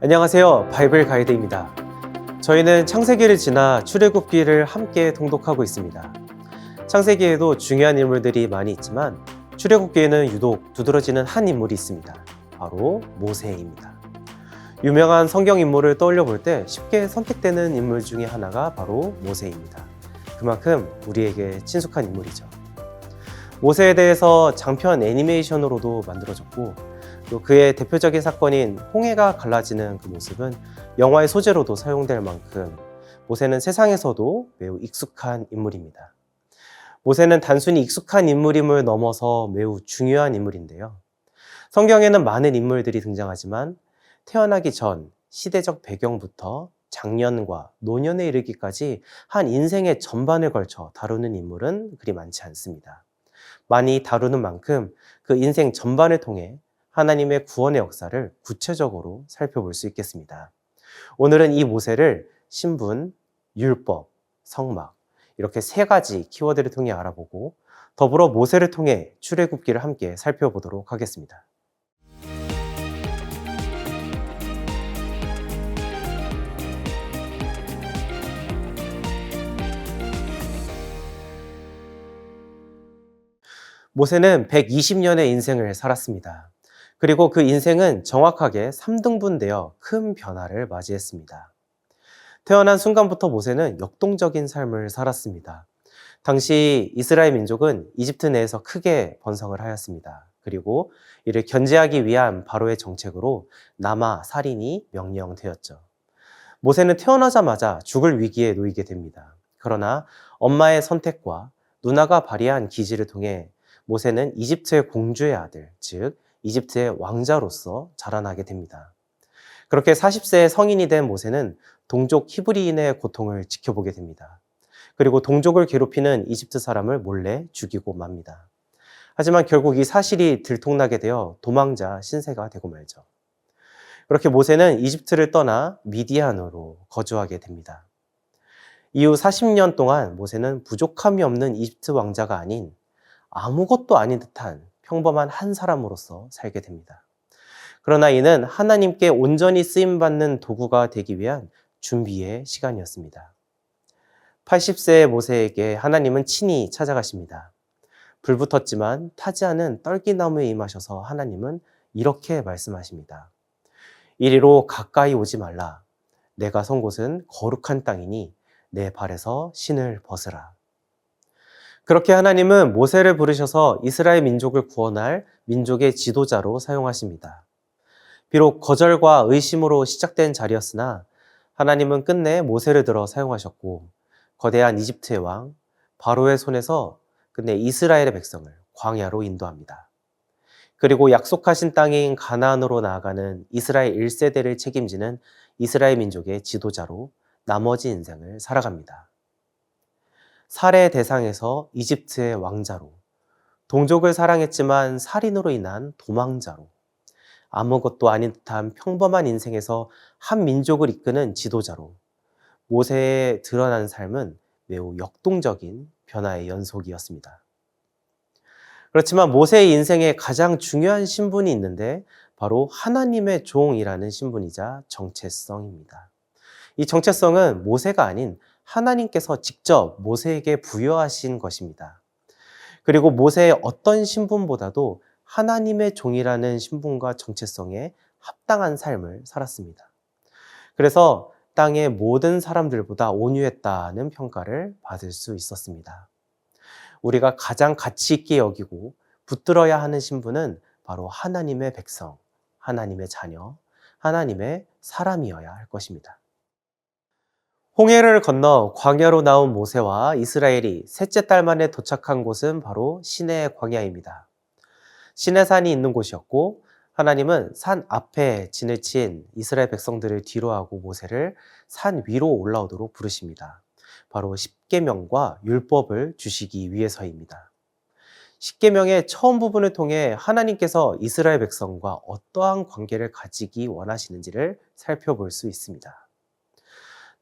안녕하세요. 바이블 가이드입니다. 저희는 창세기를 지나 출애굽기를 함께 통독하고 있습니다. 창세기에도 중요한 인물들이 많이 있지만 출애굽기에는 유독 두드러지는 한 인물이 있습니다. 바로 모세입니다. 유명한 성경 인물을 떠올려 볼 때 쉽게 선택되는 인물 중에 하나가 바로 모세입니다. 그만큼 우리에게 친숙한 인물이죠. 모세에 대해서 장편 애니메이션으로도 만들어졌고 또 그의 대표적인 사건인 홍해가 갈라지는 그 모습은 영화의 소재로도 사용될 만큼 모세는 세상에서도 매우 익숙한 인물입니다. 모세는 단순히 익숙한 인물임을 넘어서 매우 중요한 인물인데요. 성경에는 많은 인물들이 등장하지만 태어나기 전 시대적 배경부터 장년과 노년에 이르기까지 한 인생의 전반을 걸쳐 다루는 인물은 그리 많지 않습니다. 많이 다루는 만큼 그 인생 전반을 통해 하나님의 구원의 역사를 구체적으로 살펴볼 수 있겠습니다. 오늘은 이 모세를 신분, 율법, 성막 이렇게 세 가지 키워드를 통해 알아보고 더불어 모세를 통해 출애굽기를 함께 살펴보도록 하겠습니다. 모세는 120년의 인생을 살았습니다. 그리고 그 인생은 정확하게 3등분되어 큰 변화를 맞이했습니다. 태어난 순간부터 모세는 역동적인 삶을 살았습니다. 당시 이스라엘 민족은 이집트 내에서 크게 번성을 하였습니다. 그리고 이를 견제하기 위한 바로의 정책으로 남아 살인이 명령되었죠. 모세는 태어나자마자 죽을 위기에 놓이게 됩니다. 그러나 엄마의 선택과 누나가 발휘한 기지를 통해 모세는 이집트의 공주의 아들, 즉 이집트의 왕자로서 자라나게 됩니다. 그렇게 40세에 성인이 된 모세는 동족 히브리인의 고통을 지켜보게 됩니다. 그리고 동족을 괴롭히는 이집트 사람을 몰래 죽이고 맙니다. 하지만 결국 이 사실이 들통나게 되어 도망자 신세가 되고 말죠. 그렇게 모세는 이집트를 떠나 미디안으로 거주하게 됩니다. 이후 40년 동안 모세는 부족함이 없는 이집트 왕자가 아닌 아무것도 아닌 듯한 평범한 한 사람으로서 살게 됩니다. 그러나 이는 하나님께 온전히 쓰임받는 도구가 되기 위한 준비의 시간이었습니다. 80세의 모세에게 하나님은 친히 찾아가십니다. 불붙었지만 타지 않은 떨기나무에 임하셔서 하나님은 이렇게 말씀하십니다. 이리로 가까이 오지 말라. 내가 선 곳은 거룩한 땅이니 내 발에서 신을 벗으라. 그렇게 하나님은 모세를 부르셔서 이스라엘 민족을 구원할 민족의 지도자로 사용하십니다. 비록 거절과 의심으로 시작된 자리였으나 하나님은 끝내 모세를 들어 사용하셨고 거대한 이집트의 왕 바로의 손에서 끝내 이스라엘의 백성을 광야로 인도합니다. 그리고 약속하신 땅인 가나안으로 나아가는 이스라엘 1세대를 책임지는 이스라엘 민족의 지도자로 나머지 인생을 살아갑니다. 살해 대상에서 이집트의 왕자로, 동족을 사랑했지만 살인으로 인한 도망자로, 아무것도 아닌 듯한 평범한 인생에서 한 민족을 이끄는 지도자로 모세의 드러난 삶은 매우 역동적인 변화의 연속이었습니다. 그렇지만 모세의 인생에 가장 중요한 신분이 있는데 바로 하나님의 종이라는 신분이자 정체성입니다. 이 정체성은 모세가 아닌 하나님께서 직접 모세에게 부여하신 것입니다. 그리고 모세의 어떤 신분보다도 하나님의 종이라는 신분과 정체성에 합당한 삶을 살았습니다. 그래서 땅의 모든 사람들보다 온유했다는 평가를 받을 수 있었습니다. 우리가 가장 가치 있게 여기고 붙들어야 하는 신분은 바로 하나님의 백성, 하나님의 자녀, 하나님의 사람이어야 할 것입니다. 홍해를 건너 광야로 나온 모세와 이스라엘이 셋째 달 만에 도착한 곳은 바로 시내 광야입니다. 시내산이 있는 곳이었고 하나님은 산 앞에 진을 친 이스라엘 백성들을 뒤로하고 모세를 산 위로 올라오도록 부르십니다. 바로 십계명과 율법을 주시기 위해서입니다. 십계명의 처음 부분을 통해 하나님께서 이스라엘 백성과 어떠한 관계를 가지기 원하시는지를 살펴볼 수 있습니다.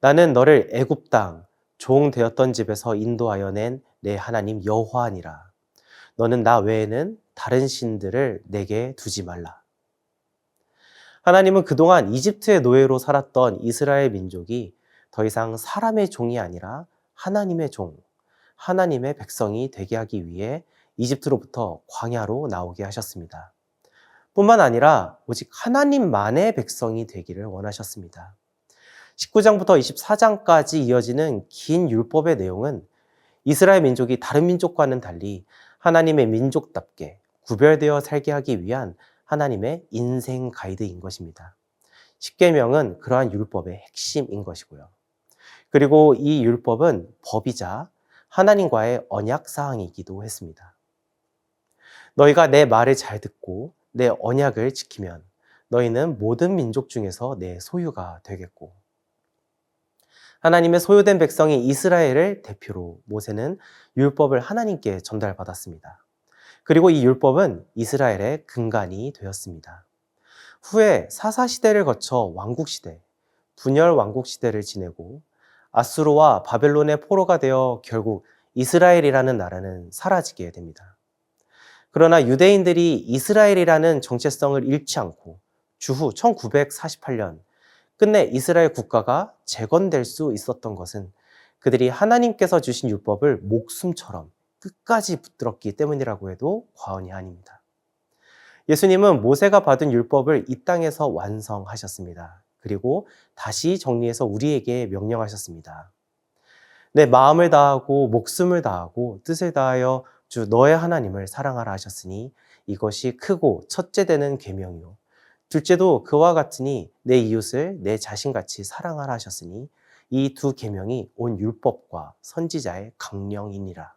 나는 너를 애굽 땅 종 되었던 집에서 인도하여 낸 내 하나님 여호와니라. 너는 나 외에는 다른 신들을 내게 두지 말라. 하나님은 그동안 이집트의 노예로 살았던 이스라엘 민족이 더 이상 사람의 종이 아니라 하나님의 종, 하나님의 백성이 되게 하기 위해 이집트로부터 광야로 나오게 하셨습니다. 뿐만 아니라 오직 하나님만의 백성이 되기를 원하셨습니다. 19장부터 24장까지 이어지는 긴 율법의 내용은 이스라엘 민족이 다른 민족과는 달리 하나님의 민족답게 구별되어 살게 하기 위한 하나님의 인생 가이드인 것입니다. 십계명은 그러한 율법의 핵심인 것이고요. 그리고 이 율법은 법이자 하나님과의 언약 사항이기도 했습니다. 너희가 내 말을 잘 듣고 내 언약을 지키면 너희는 모든 민족 중에서 내 소유가 되겠고, 하나님의 소유된 백성이 이스라엘을 대표로 모세는 율법을 하나님께 전달받았습니다. 그리고 이 율법은 이스라엘의 근간이 되었습니다. 후에 사사시대를 거쳐 왕국시대, 분열 왕국시대를 지내고 아수르와 바벨론의 포로가 되어 결국 이스라엘이라는 나라는 사라지게 됩니다. 그러나 유대인들이 이스라엘이라는 정체성을 잃지 않고 주후 1948년 끝내 이스라엘 국가가 재건될 수 있었던 것은 그들이 하나님께서 주신 율법을 목숨처럼 끝까지 붙들었기 때문이라고 해도 과언이 아닙니다. 예수님은 모세가 받은 율법을 이 땅에서 완성하셨습니다. 그리고 다시 정리해서 우리에게 명령하셨습니다. 내 마음을 다하고 목숨을 다하고 뜻을 다하여 주 너의 하나님을 사랑하라 하셨으니 이것이 크고 첫째 되는 계명이요 둘째도 그와 같으니 내 이웃을 내 자신같이 사랑하라 하셨으니 이 두 계명이 온 율법과 선지자의 강령이니라.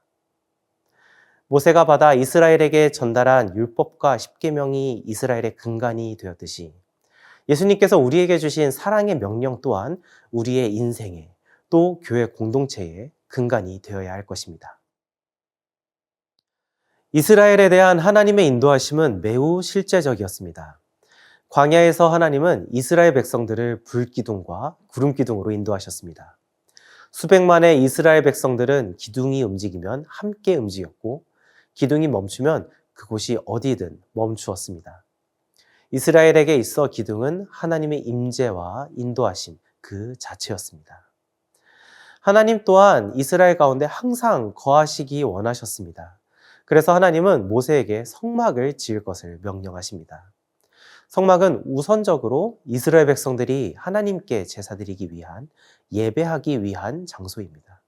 모세가 받아 이스라엘에게 전달한 율법과 십계명이 이스라엘의 근간이 되었듯이 예수님께서 우리에게 주신 사랑의 명령 또한 우리의 인생에 또 교회 공동체의 근간이 되어야 할 것입니다. 이스라엘에 대한 하나님의 인도하심은 매우 실제적이었습니다. 광야에서 하나님은 이스라엘 백성들을 불기둥과 구름기둥으로 인도하셨습니다. 수백만의 이스라엘 백성들은 기둥이 움직이면 함께 움직였고 기둥이 멈추면 그곳이 어디든 멈추었습니다. 이스라엘에게 있어 기둥은 하나님의 임재와 인도하심 그 자체였습니다. 하나님 또한 이스라엘 가운데 항상 거하시기 원하셨습니다. 그래서 하나님은 모세에게 성막을 지을 것을 명령하십니다. 성막은 우선적으로 이스라엘 백성들이 하나님께 제사드리기 위한, 예배하기 위한 장소입니다.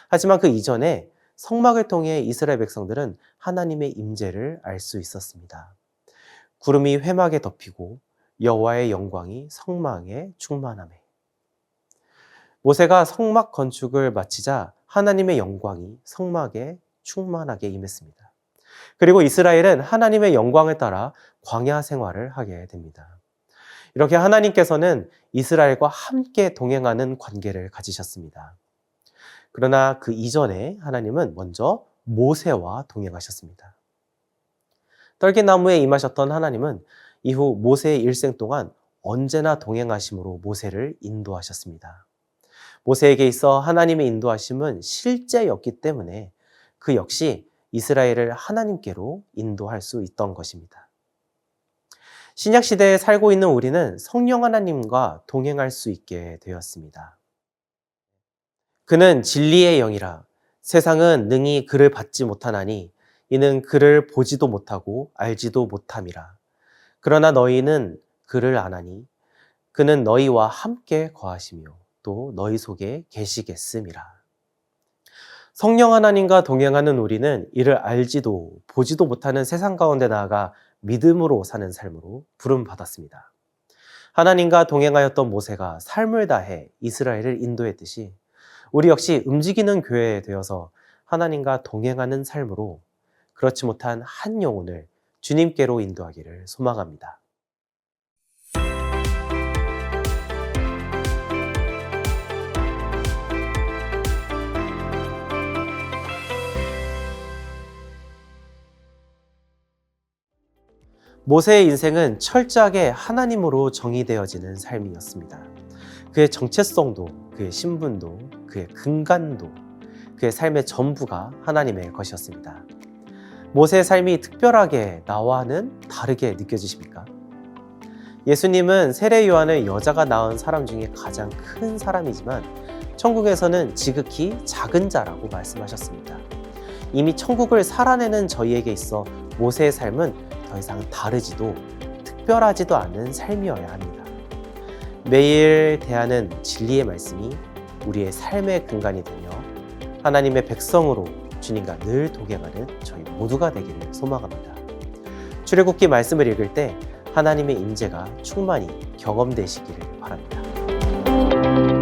하지만 그 이전에 성막을 통해 이스라엘 백성들은 하나님의 임재를 알 수 있었습니다. 구름이 회막에 덮이고 여호와의 영광이 성막에 충만하매. 모세가 성막 건축을 마치자 하나님의 영광이 성막에 충만하게 임했습니다. 그리고 이스라엘은 하나님의 영광을 따라 광야 생활을 하게 됩니다. 이렇게 하나님께서는 이스라엘과 함께 동행하는 관계를 가지셨습니다. 그러나 그 이전에 하나님은 먼저 모세와 동행하셨습니다. 떨기나무에 임하셨던 하나님은 이후 모세의 일생 동안 언제나 동행하심으로 모세를 인도하셨습니다. 모세에게 있어 하나님의 인도하심은 실제였기 때문에 그 역시 이스라엘을 하나님께로 인도할 수 있던 것입니다. 신약 시대에 살고 있는 우리는 성령 하나님과 동행할 수 있게 되었습니다. 그는 진리의 영이라 세상은 능히 그를 받지 못하나니 이는 그를 보지도 못하고 알지도 못함이라. 그러나 너희는 그를 아나니 그는 너희와 함께 거하시며 또 너희 속에 계시겠음이라. 성령 하나님과 동행하는 우리는 이를 알지도 보지도 못하는 세상 가운데 나아가 믿음으로 사는 삶으로 부름받았습니다. 하나님과 동행하였던 모세가 삶을 다해 이스라엘을 인도했듯이 우리 역시 움직이는 교회에 되어서 하나님과 동행하는 삶으로 그렇지 못한 한 영혼을 주님께로 인도하기를 소망합니다. 모세의 인생은 철저하게 하나님으로 정의되어지는 삶이었습니다. 그의 정체성도, 그의 신분도, 그의 근간도, 그의 삶의 전부가 하나님의 것이었습니다. 모세의 삶이 특별하게 나와는 다르게 느껴지십니까? 예수님은 세례 요한을 여자가 낳은 사람 중에 가장 큰 사람이지만 천국에서는 지극히 작은 자라고 말씀하셨습니다. 이미 천국을 살아내는 저희에게 있어 모세의 삶은 더 이상 다르지도 특별하지도 않은 삶이어야 합니다. 매일 대하는 진리의 말씀이 우리의 삶의 근간이 되며 하나님의 백성으로 주님과 늘 동행하는 저희 모두가 되기를 소망합니다. 출애굽기 말씀을 읽을 때 하나님의 임재가 충만히 경험되시기를 바랍니다.